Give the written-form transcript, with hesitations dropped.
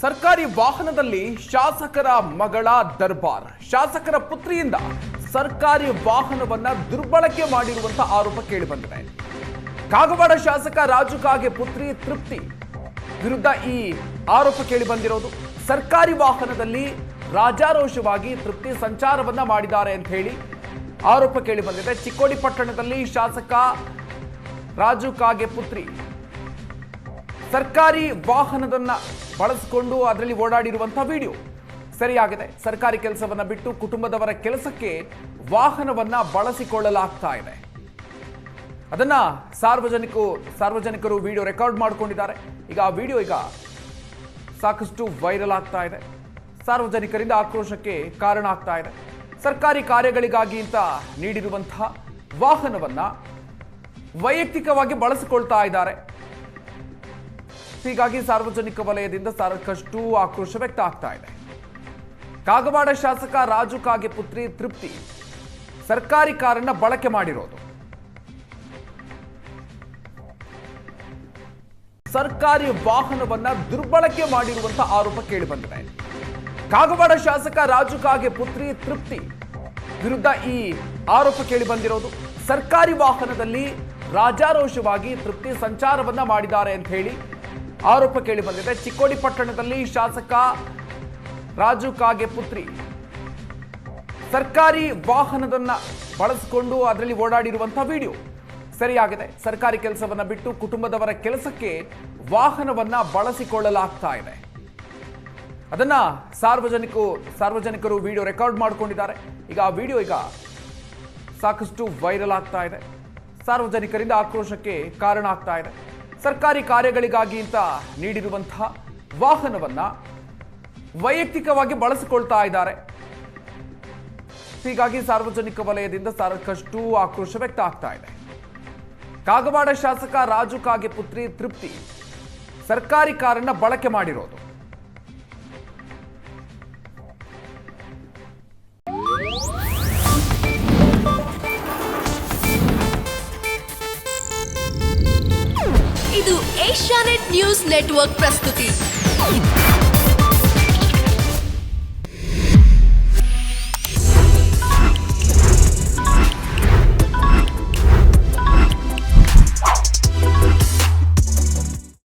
ಸರ್ಕಾರಿ ವಾಹನದಲ್ಲಿ ಶಾಸಕರ ಮಗಳ ದರ್ಬಾರ್. ಶಾಸಕರ ಪುತ್ರಿಯಿಂದ ಸರ್ಕಾರಿ ವಾಹನವನ್ನ ದುರ್ಬಳಕೆ ಮಾಡಿರುವಂತಹ ಆರೋಪ ಕೇಳಿಬಂದಿದೆ. ಕಾಗವಾಡ ಶಾಸಕ ರಾಜು ಕಾಗೆ ಪುತ್ರಿ ತೃಪ್ತಿ ವಿರುದ್ಧ ಈ ಆರೋಪ ಕೇಳಿಬಂದಿರೋದು. ಸರ್ಕಾರಿ ವಾಹನದಲ್ಲಿ ರಾಜಾರೋಷವಾಗಿ ತೃಪ್ತಿ ಸಂಚಾರವನ್ನ ಮಾಡಿದ್ದಾರೆ ಅಂತ ಹೇಳಿ ಆರೋಪ ಕೇಳಿಬಂದಿದೆ. ಚಿಕ್ಕೋಡಿ ಪಟ್ಟಣದಲ್ಲಿ ಶಾಸಕ ರಾಜು ಕಾಗೆ ಪುತ್ರಿ ಸರ್ಕಾರಿ ವಾಹನದನ್ನ ಬಳಸಿಕೊಂಡು ಅದರಲ್ಲಿ ಓಡಾಡಿರುವಂತಹ ವಿಡಿಯೋ ಸರಿಯಾಗಿದೆ. ಸರ್ಕಾರಿ ಕೆಲಸವನ್ನ ಬಿಟ್ಟು ಕುಟುಂಬದವರ ಕೆಲಸಕ್ಕೆ ವಾಹನವನ್ನ ಬಳಸಿಕೊಳ್ಳಲಾಗ್ತಾ ಇದೆ. ಅದನ್ನ ಸಾರ್ವಜನಿಕರು ವಿಡಿಯೋ ರೆಕಾರ್ಡ್ ಮಾಡಿಕೊಂಡಿದ್ದಾರೆ. ಈಗ ಆ ವಿಡಿಯೋ ಸಾಕಷ್ಟು ವೈರಲ್ ಆಗ್ತಾ ಇದೆ. ಸಾರ್ವಜನಿಕರಿಂದ ಆಕ್ರೋಶಕ್ಕೆ ಕಾರಣ ಆಗ್ತಾ ಇದೆ. ಸರ್ಕಾರಿ ಕಾರ್ಯಗಳಿಗಾಗಿ ಅಂತ ನೀಡಿರುವಂತಹ ವಾಹನವನ್ನ ವೈಯಕ್ತಿಕವಾಗಿ ಬಳಸಿಕೊಳ್ತಾ ಇದ್ದಾರೆ. ಹೀಗಾಗಿ ಸಾರ್ವಜನಿಕ ವಲಯದಿಂದ ಸಾಕಷ್ಟು ಆಕ್ರೋಶ ವ್ಯಕ್ತ ಆಗ್ತಾ ಇದೆ. ಕಾಗವಾಡ ಶಾಸಕ ರಾಜು ಕಾಗೆ ಪುತ್ರಿ ತೃಪ್ತಿ ಸರ್ಕಾರಿ ಕಾರನ್ನ ಬಳಕೆ ಮಾಡಿರೋದು. ಸರ್ಕಾರಿ ವಾಹನವನ್ನ ದುರ್ಬಳಕೆ ಮಾಡಿರುವಂತಹ ಆರೋಪ ಕೇಳಿಬಂದಿದೆ. ಕಾಗವಾಡ ಶಾಸಕ ರಾಜು ಕಾಗೆ ಪುತ್ರಿ ತೃಪ್ತಿ ವಿರುದ್ಧ ಈ ಆರೋಪ ಕೇಳಿಬಂದಿರೋದು. ಸರ್ಕಾರಿ ವಾಹನದಲ್ಲಿ ರಾಜಾರೋಷವಾಗಿ ತೃಪ್ತಿ ಸಂಚಾರವನ್ನ ಮಾಡಿದ್ದಾರೆ ಅಂತ ಹೇಳಿ ಆರೋಪ ಕೇಳಿಬಂದಿದೆ. ಚಿಕ್ಕೋಡಿ ಪಟ್ಟಣದಲ್ಲಿ ಶಾಸಕ ರಾಜು ಕಾಗೆ ಪುತ್ರಿ ಸರ್ಕಾರಿ ವಾಹನದನ್ನ ಬಳಸಿಕೊಂಡು ಅದರಲ್ಲಿ ಓಡಾಡಿರುವಂತಹ ವಿಡಿಯೋ ಸರಿಯಾಗಿದೆ. ಸರ್ಕಾರಿ ಕೆಲಸವನ್ನ ಬಿಟ್ಟು ಕುಟುಂಬದವರ ಕೆಲಸಕ್ಕೆ ವಾಹನವನ್ನ ಬಳಸಿಕೊಳ್ಳಲಾಗ್ತಾ ಇದೆ. ಅದನ್ನ ಸಾರ್ವಜನಿಕರು ವಿಡಿಯೋ ರೆಕಾರ್ಡ್ ಮಾಡಿಕೊಂಡಿದ್ದಾರೆ. ಈಗ ಆ ವಿಡಿಯೋ ಸಾಕಷ್ಟು ವೈರಲ್ ಆಗ್ತಾ ಇದೆ. ಸಾರ್ವಜನಿಕರಿಂದ ಆಕ್ರೋಶಕ್ಕೆ ಕಾರಣ ಆಗ್ತಾ ಇದೆ. ಸರ್ಕಾರಿ ಕಾರ್ಯಗಳಿಗಾಗಿ ಅಂತ ನೀಡಿರುವಂತಹ ವಾಹನವನ್ನ ವೈಯಕ್ತಿಕವಾಗಿ ಬಳಸಿಕೊಳ್ತಾ ಇದ್ದಾರೆ. ಹೀಗಾಗಿ ಸಾರ್ವಜನಿಕ ವಲಯದಿಂದ ಸಾಕಷ್ಟು ಆಕ್ರೋಶ ವ್ಯಕ್ತ ಆಗ್ತಾ ಇದೆ. ಕಾಗವಾಡ ಶಾಸಕ ರಾಜು ಕಾಗೆ ಪುತ್ರಿ ತೃಪ್ತಿ ಸರ್ಕಾರಿ ಕಾರನ್ನ ಬಳಕೆ ಮಾಡಿರೋದು. ಇದು ಏಷ್ಯಾನೆಟ್ ನ್ಯೂಸ್ ನೆಟ್ವರ್ಕ್ ಪ್ರಸ್ತುತಿ.